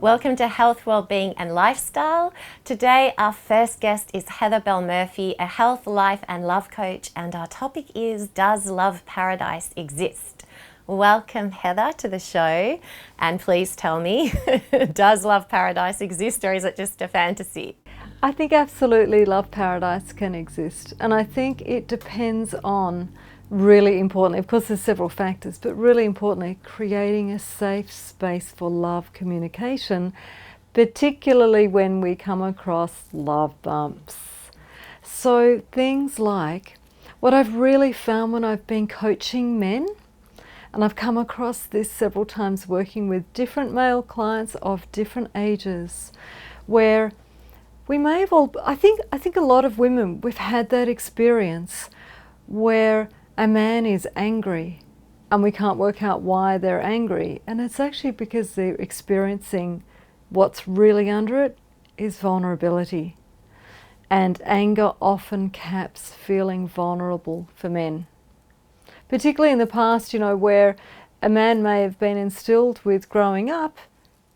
Welcome to Health, Wellbeing and Lifestyle. Today our first guest is Heather Belle Murphy, a health, life and love coach, and our topic is, does love paradise exist? Welcome Heather to the show, and please tell me, does love paradise exist or is it just a fantasy? I think absolutely love paradise can exist, and I think it depends on, really importantly, of course there's several factors, but really importantly, creating a safe space for love communication, particularly when we come across love bumps. So things like, what I've really found when I've been coaching men, and I've come across this several times working with different male clients of different ages, where we may have all, I think a lot of women, we've had that experience where a man is angry and we can't work out why they're angry, and it's actually because they're experiencing what's really under it is vulnerability, and anger often caps feeling vulnerable for men, particularly in the past, where a man may have been instilled with growing up,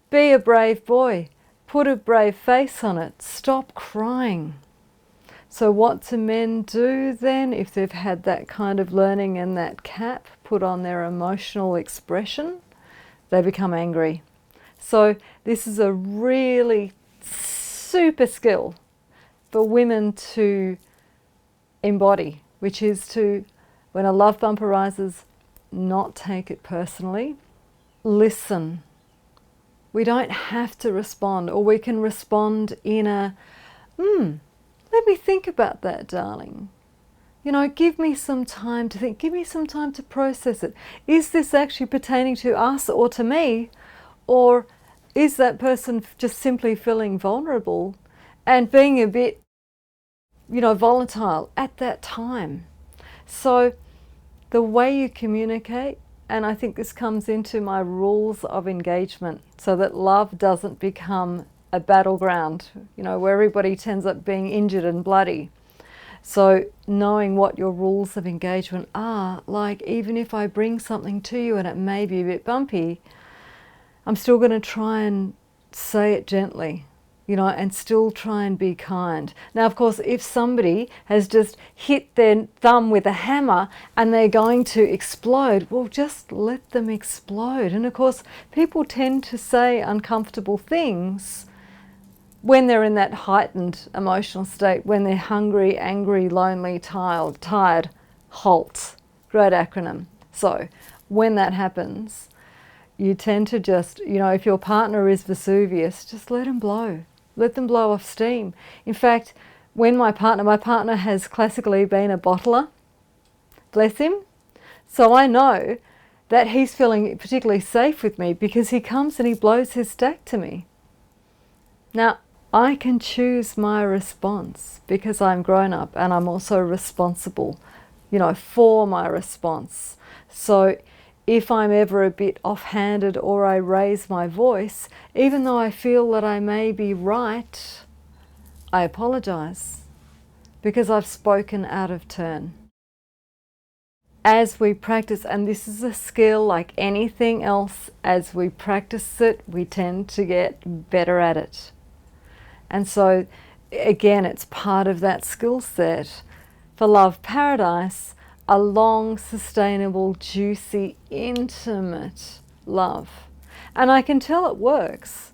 be a brave boy, put a brave face on it, stop crying. So what do men do then if they've had that kind of learning and that cap put on their emotional expression? They become angry. So this is a really super skill for women to embody, which is to, when a love bump arises, not take it personally. Listen. We don't have to respond, or we can respond in a, let me think about that, darling. Give me some time to think, give me some time to process it. Is this actually pertaining to us or to me? Or is that person just simply feeling vulnerable and being a bit, volatile at that time? So the way you communicate, and I think this comes into my rules of engagement, so that love doesn't become a battleground, where everybody ends up being injured and bloody. So knowing what your rules of engagement are, like even if I bring something to you and it may be a bit bumpy, I'm still going to try and say it gently, and still try and be kind. Now, of course, if somebody has just hit their thumb with a hammer and they're going to explode, well, just let them explode. And of course, people tend to say uncomfortable things when they're in that heightened emotional state, when they're hungry, angry, lonely, tired, HALT, great acronym. So when that happens, you tend to just, if your partner is Vesuvius, just let them blow. Let them blow off steam. In fact, when my partner has classically been a bottler, bless him, so I know that he's feeling particularly safe with me because he comes and he blows his stack to me. Now, I can choose my response because I'm grown up and I'm also responsible, for my response. So if I'm ever a bit offhanded or I raise my voice, even though I feel that I may be right, I apologize because I've spoken out of turn. As we practice, and this is a skill like anything else, as we practice it, we tend to get better at it. And so, again, it's part of that skill set for Love Paradise, a long, sustainable, juicy, intimate love. And I can tell it works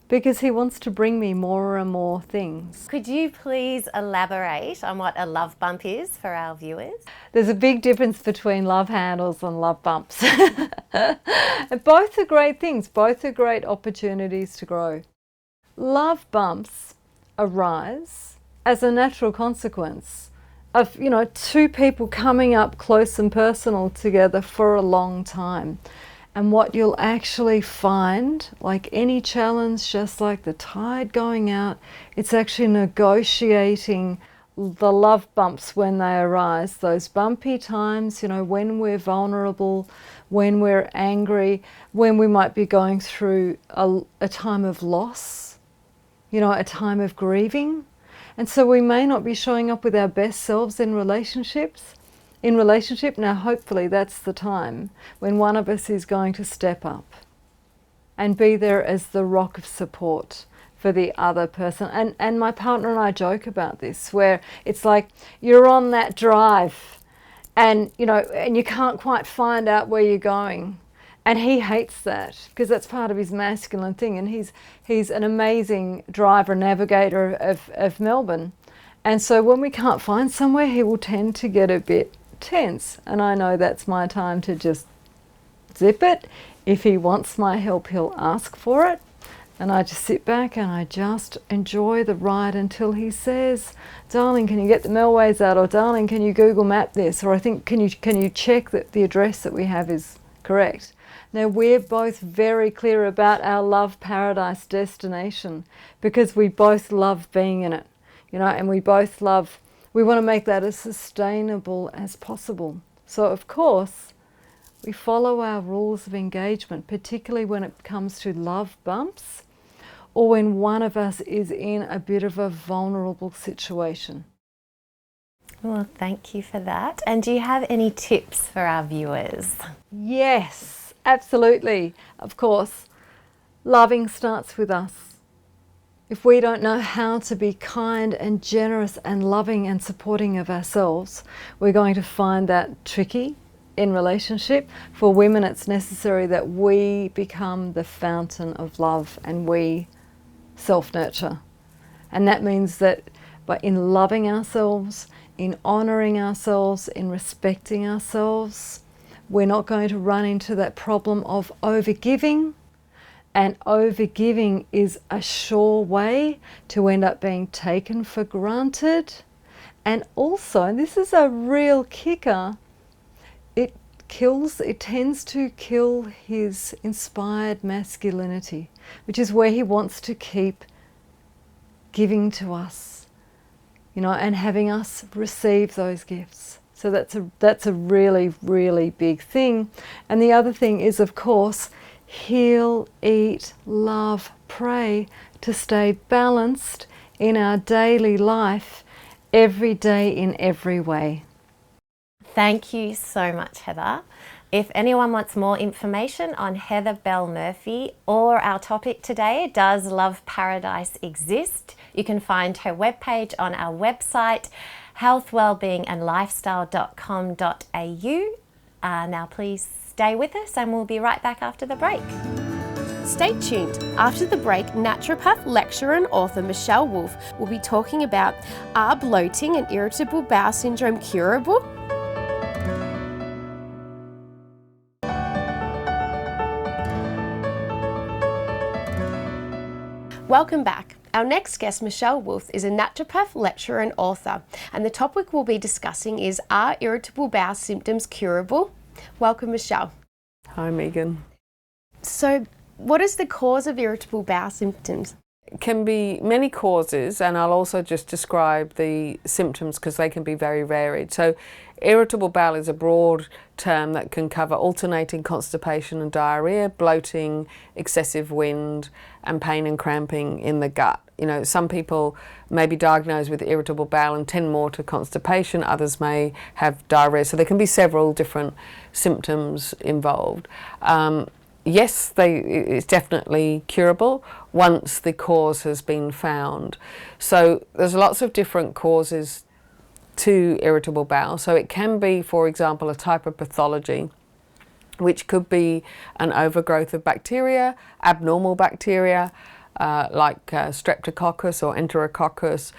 because he wants to bring me more and more things. Could you please elaborate on what a love bump is for our viewers? There's a big difference between love handles and love bumps. Both are great things. Both are great opportunities to grow. Love bumps arise as a natural consequence of, two people coming up close and personal together for a long time. And what you'll actually find, like any challenge, just like the tide going out, it's actually negotiating the love bumps when they arise. Those bumpy times, when we're vulnerable, when we're angry, when we might be going through a time of loss, a time of grieving. And so we may not be showing up with our best selves in relationship. Now hopefully that's the time when one of us is going to step up. and be there as the rock of support for the other person. And my partner and I joke about this, where it's like you're on that drive and you can't quite find out where you're going. And he hates that because that's part of his masculine thing, and he's an amazing driver, navigator of Melbourne. And so when we can't find somewhere, he will tend to get a bit tense. And I know that's my time to just zip it. If he wants my help, he'll ask for it. And I just sit back and I just enjoy the ride until he says, "Darling, can you get the Melways out?" Or, "Darling, can you Google Map this?" Or, "I think, can you check that the address that we have is correct?" Now, we're both very clear about our love paradise destination because we both love being in it, and we want to make that as sustainable as possible. So, of course, we follow our rules of engagement, particularly when it comes to love bumps or when one of us is in a bit of a vulnerable situation. Well, thank you for that. And do you have any tips for our viewers? Yes, absolutely. Of course, loving starts with us. If we don't know how to be kind and generous and loving and supporting of ourselves, we're going to find that tricky in relationship. For women, it's necessary that we become the fountain of love and we self-nurture. And that means that in loving ourselves, in honouring ourselves, in respecting ourselves, we're not going to run into that problem of overgiving. And overgiving is a sure way to end up being taken for granted. And also, and this is a real kicker, it tends to kill his inspired masculinity, which is where he wants to keep giving to us, and having us receive those gifts. So that's a really, really big thing. And the other thing is, of course, heal, eat, love, pray to stay balanced in our daily life every day in every way. Thank you so much, Heather. If anyone wants more information on Heather Belle Murphy or our topic today, does love paradise exist? You can find her webpage on our website, healthwellbeingandlifestyle.com.au. Now please stay with us and we'll be right back after the break. Stay tuned. After the break, naturopath, lecturer and author Michèle Wolff will be talking about, are bloating and irritable bowel syndrome curable? Welcome back. Our next guest, Michèle Wolff, is a naturopath, lecturer and author, and the topic we'll be discussing is, are irritable bowel symptoms curable? Welcome, Michèle. Hi, Megan. So, what is the cause of irritable bowel symptoms? It can be many causes, and I'll also just describe the symptoms because they can be very varied. So irritable bowel is a broad term that can cover alternating constipation and diarrhea, bloating, excessive wind, and pain and cramping in the gut. Some people may be diagnosed with irritable bowel and tend more to constipation, others may have diarrhea. So there can be several different symptoms involved. Yes, it's definitely curable once the cause has been found. So there's lots of different causes to irritable bowel. So it can be, for example, a type of pathology, which could be an overgrowth of bacteria, abnormal bacteria, like streptococcus or enterococcus.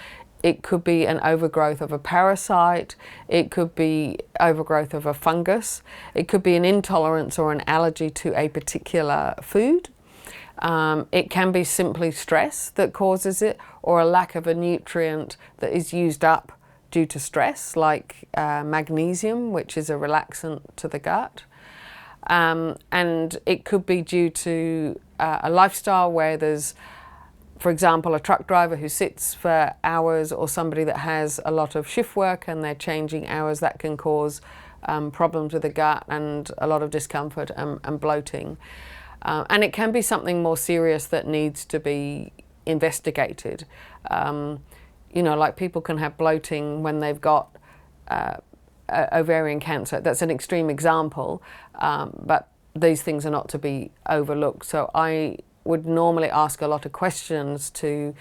It could be an overgrowth of a parasite, it could be overgrowth of a fungus, it could be an intolerance or an allergy to a particular food. It can be simply stress that causes it, or a lack of a nutrient that is used up due to stress, like magnesium, which is a relaxant to the gut. And it could be due to a lifestyle where there's, for example, a truck driver who sits for hours, or somebody that has a lot of shift work and they're changing hours. That can cause problems with the gut and a lot of discomfort and bloating. And it can be something more serious that needs to be investigated. Like people can have bloating when they've got ovarian cancer. That's an extreme example, but these things are not to be overlooked. So I would normally ask a lot of questions to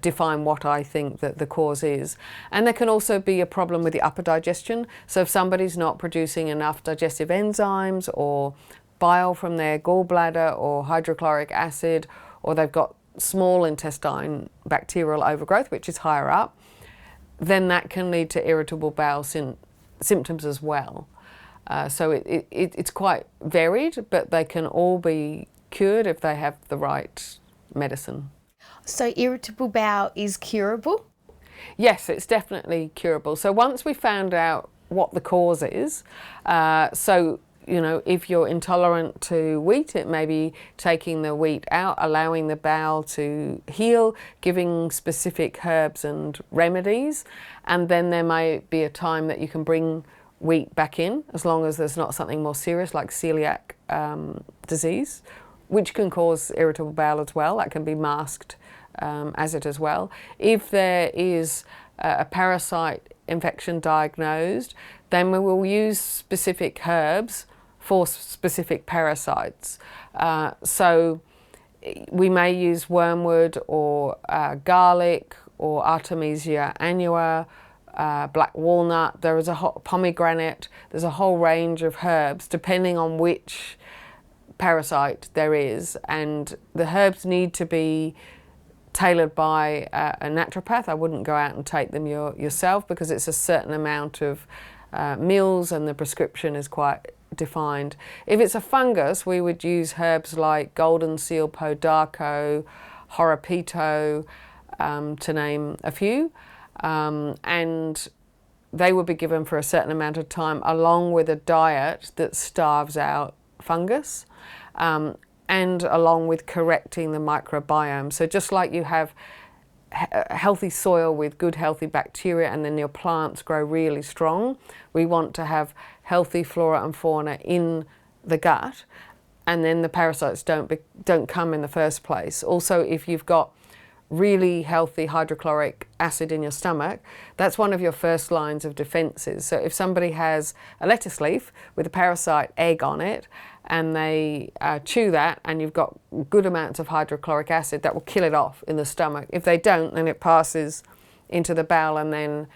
define what I think that the cause is. And there can also be a problem with the upper digestion. So if somebody's not producing enough digestive enzymes or bile from their gallbladder or hydrochloric acid, or they've got small intestine bacterial overgrowth, which is higher up, then that can lead to irritable bowel symptoms as well. So it's quite varied, but they can all be cured if they have the right medicine. So irritable bowel is curable? Yes, it's definitely curable. So once we found out what the cause is, if you're intolerant to wheat, it may be taking the wheat out, allowing the bowel to heal, giving specific herbs and remedies, and then there may be a time that you can bring wheat back in, as long as there's not something more serious like celiac disease, which can cause irritable bowel as well. That can be masked as it as well. If there is a parasite infection diagnosed, then we will use specific herbs for specific parasites. So we may use wormwood or garlic or Artemisia annua, black walnut, there is a pomegranate, there's a whole range of herbs depending on which parasite there is, and the herbs need to be tailored by a naturopath. I wouldn't go out and take them yourself, because it's a certain amount of meals and the prescription is quite defined. If it's a fungus, we would use herbs like golden seal podarco, horopito, to name a few, and they would be given for a certain amount of time along with a diet that starves out fungus, and along with correcting the microbiome. So just like you have healthy soil with good healthy bacteria and then your plants grow really strong, we want to have healthy flora and fauna in the gut, and then the parasites don't come in the first place. Also, if you've got really healthy hydrochloric acid in your stomach, that's one of your first lines of defences. So if somebody has a lettuce leaf with a parasite egg on it and they chew that, and you've got good amounts of hydrochloric acid, that will kill it off in the stomach. If they don't, then it passes into the bowel and then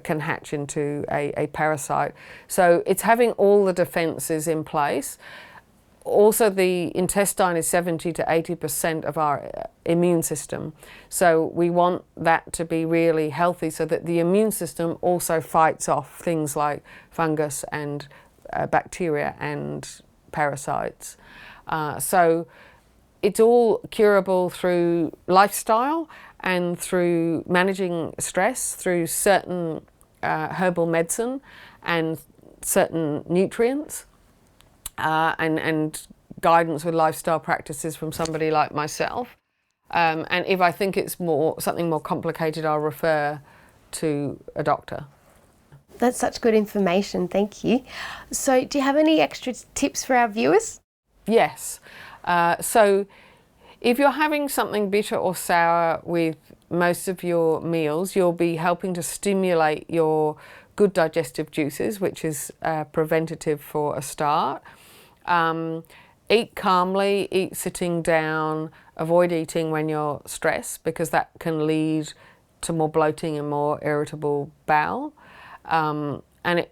can hatch into a parasite. So it's having all the defences in place. Also, the intestine is 70 to 80% of our immune system. So we want that to be really healthy so that the immune system also fights off things like fungus and bacteria and parasites. So it's all curable through lifestyle and through managing stress, through certain herbal medicine and certain nutrients. And guidance with lifestyle practices from somebody like myself. And if I think it's something more complicated, I'll refer to a doctor. That's such good information, thank you. So do you have any extra tips for our viewers? Yes. So if you're having something bitter or sour with most of your meals, you'll be helping to stimulate your good digestive juices, which is preventative for a start. Eat calmly, eat sitting down, avoid eating when you're stressed, because that can lead to more bloating and more irritable bowel. And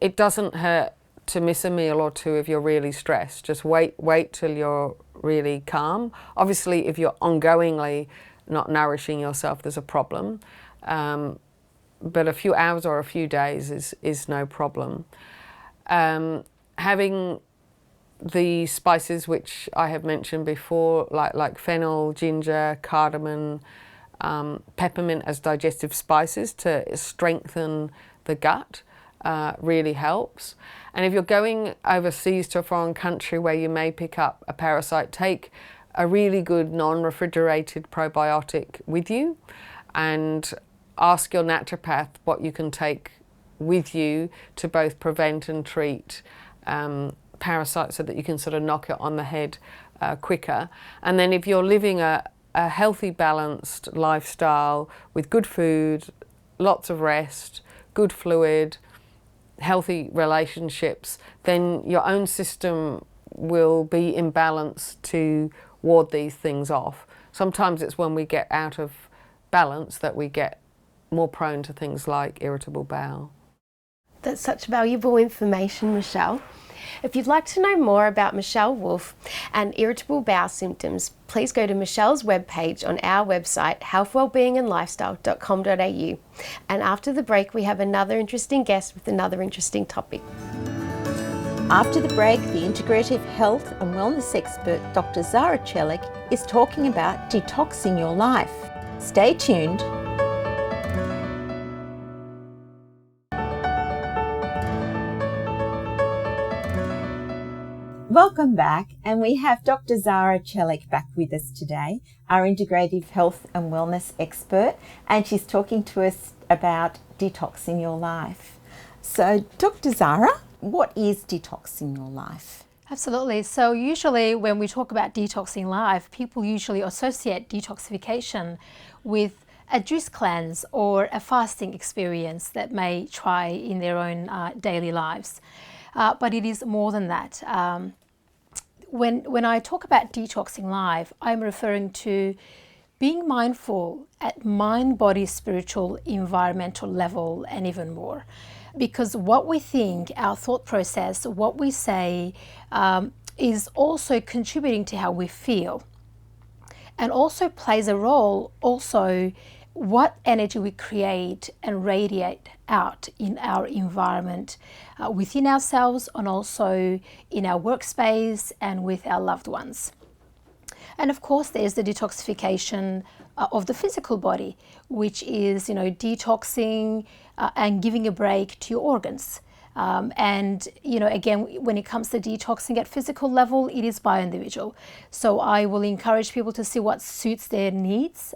it doesn't hurt to miss a meal or two if you're really stressed. Just wait till you're really calm. Obviously, if you're ongoingly not nourishing yourself, there's a problem. But a few hours or a few days is no problem. Having the spices which I have mentioned before, like fennel, ginger, cardamom, peppermint as digestive spices to strengthen the gut, really helps. And if you're going overseas to a foreign country where you may pick up a parasite, take a really good non-refrigerated probiotic with you and ask your naturopath what you can take with you to both prevent and treat parasites, so that you can sort of knock it on the head quicker. And then if you're living a healthy, balanced lifestyle with good food, lots of rest, good fluid, healthy relationships, then your own system will be in balance to ward these things off. Sometimes it's when we get out of balance that we get more prone to things like irritable bowel. That's such valuable information, Michèle. If you'd like to know more about Michèle Wolff and irritable bowel symptoms, please go to Michèle's webpage on our website, healthwellbeingandlifestyle.com.au. And after the break, we have another interesting guest with another interesting topic. After the break, the integrative health and wellness expert Dr Zara Celik is talking about detoxing your life. Stay tuned. Welcome back, and we have Dr Zara Celik back with us today, our integrative health and wellness expert, and she's talking to us about detoxing your life. So, Dr Zara, what is detoxing your life? Absolutely. So usually when we talk about detoxing life, people usually associate detoxification with a juice cleanse or a fasting experience that may try in their own daily lives. But it is more than that. When I talk about detoxing life, I'm referring to being mindful at mind, body, spiritual, environmental level, and even more. Because what we think, our thought process, what we say, is also contributing to how we feel, and also plays a role also what energy we create and radiate out in our environment, within ourselves, and also in our workspace and with our loved ones. And of course, there's the detoxification of the physical body, which is, detoxing and giving a break to your organs. And, again, when it comes to detoxing at physical level, it is by individual. So I will encourage people to see what suits their needs,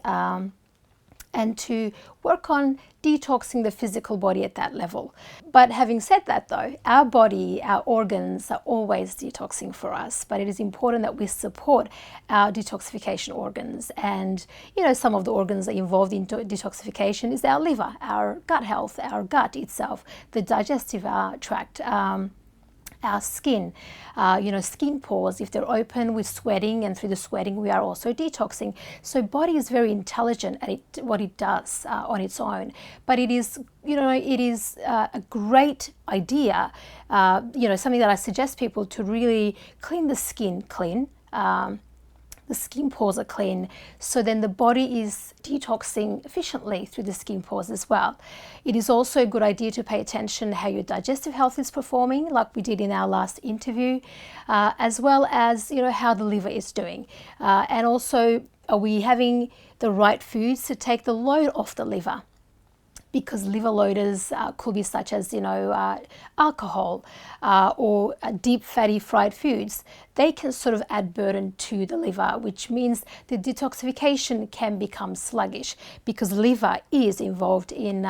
and to work on detoxing the physical body at that level. But having said that though, our body, our organs are always detoxing for us, but it is important that we support our detoxification organs. And some of the organs that are involved in detoxification is our liver, our gut health, our gut itself, the digestive tract, our skin, skin pores, if they're open with sweating, and through the sweating we are also detoxing. So body is very intelligent at what it does on its own, but it is a great idea, something that I suggest people to really clean the skin clean. The skin pores are clean, so then the body is detoxing efficiently through the skin pores as well. It is also a good idea to pay attention how your digestive health is performing, like we did in our last interview, as well as how the liver is doing, and also are we having the right foods to take the load off the liver. Because liver loaders could be such as, alcohol or deep fatty fried foods. They can sort of add burden to the liver, which means the detoxification can become sluggish because liver is involved in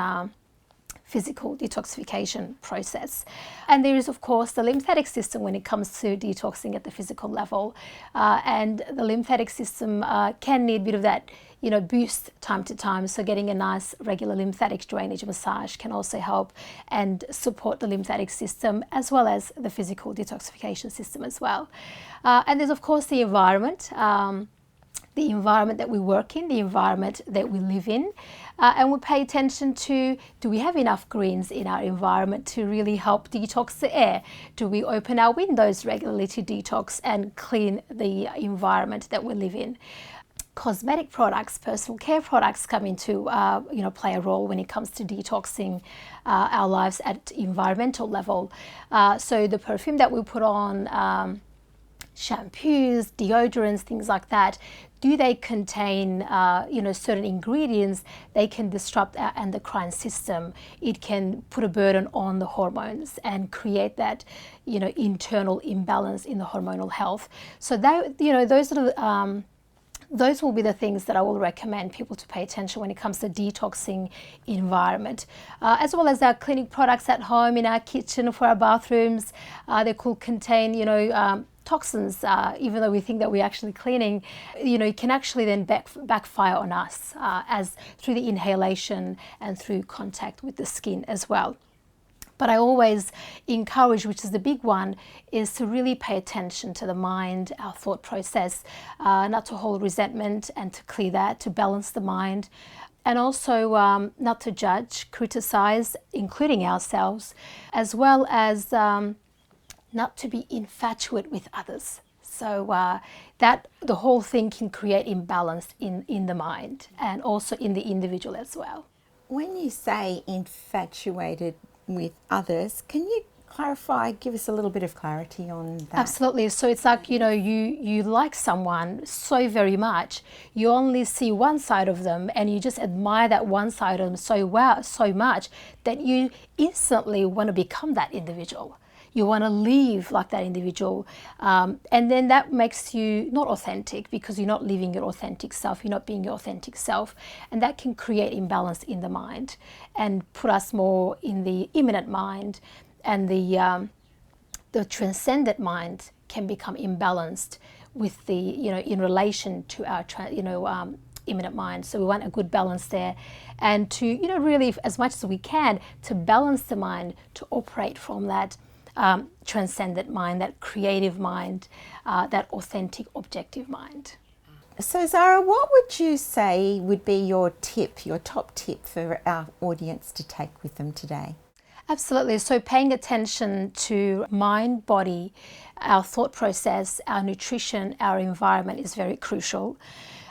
physical detoxification process. And there is, of course, the lymphatic system when it comes to detoxing at the physical level. And the lymphatic system can need a bit of that boost time to time. So getting a nice regular lymphatic drainage massage can also help and support the lymphatic system as well as the physical detoxification system as well. And there's of course the environment that we work in, the environment that we live in. And we pay attention to, do we have enough greens in our environment to really help detox the air? Do we open our windows regularly to detox and clean the environment that we live in? Cosmetic products, personal care products come into play a role when it comes to detoxing our lives at environmental level. So the perfume that we put on, shampoos, deodorants, things like that, do they contain certain ingredients? They can disrupt our endocrine system. It can put a burden on the hormones and create that internal imbalance in the hormonal health. So that those sort of those will be the things that I will recommend people to pay attention when it comes to detoxing environment, as well as our cleaning products at home, in our kitchen, for our bathrooms. They could contain, toxins, even though we think that we're actually cleaning, it can actually then backfire on us as through the inhalation and through contact with the skin as well. But I always encourage, which is the big one, is to really pay attention to the mind, our thought process, not to hold resentment and to clear that, to balance the mind. And also not to judge, criticize, including ourselves, as well as not to be infatuate with others. So that the whole thing can create imbalance in the mind and also in the individual as well. When you say infatuated with others, can you clarify, give us a little bit of clarity on that? Absolutely. So it's like, you like someone so very much, you only see one side of them and you just admire that one side of them so much that you instantly want to become that individual. You want to live like that individual. And then that makes you not authentic because you're not living your authentic self. You're not being your authentic self. And that can create imbalance in the mind and put us more in the immanent mind. And the transcendent mind can become imbalanced with the, in relation to our, immanent mind. So we want a good balance there. And to, really, as much as we can, to balance the mind, to operate from that transcendent mind, that creative mind, that authentic, objective mind. So Zara, what would you say would be your top tip for our audience to take with them today? Absolutely. So paying attention to mind, body, our thought process, our nutrition, our environment is very crucial.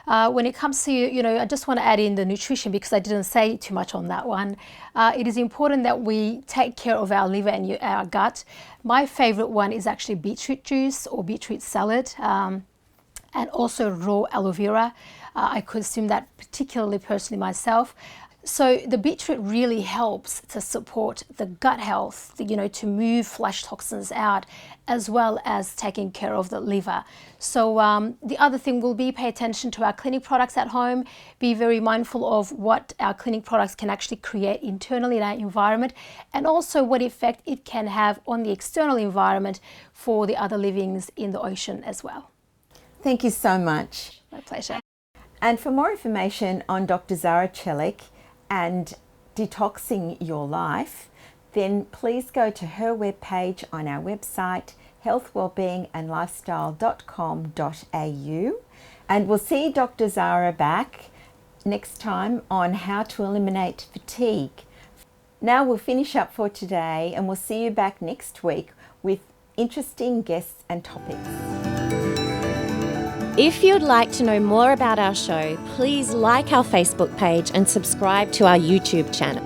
When it comes to, I just want to add in the nutrition because I didn't say too much on that one. It is important that we take care of our liver and our gut. My favorite one is actually beetroot juice or beetroot salad, and also raw aloe vera. I consume that particularly personally myself. So the beetroot really helps to support the gut health, to move flush toxins out, as well as taking care of the liver. So the other thing will be pay attention to our clinic products at home, be very mindful of what our clinic products can actually create internally in our environment, and also what effect it can have on the external environment for the other livings in the ocean as well. Thank you so much. My pleasure. And for more information on Dr. Zara Celik and detoxing your life, then please go to her webpage on our website, healthwellbeingandlifestyle.com.au. And we'll see Dr. Zara back next time on how to eliminate fatigue. Now we'll finish up for today and we'll see you back next week with interesting guests and topics. If you'd like to know more about our show, please like our Facebook page and subscribe to our YouTube channel.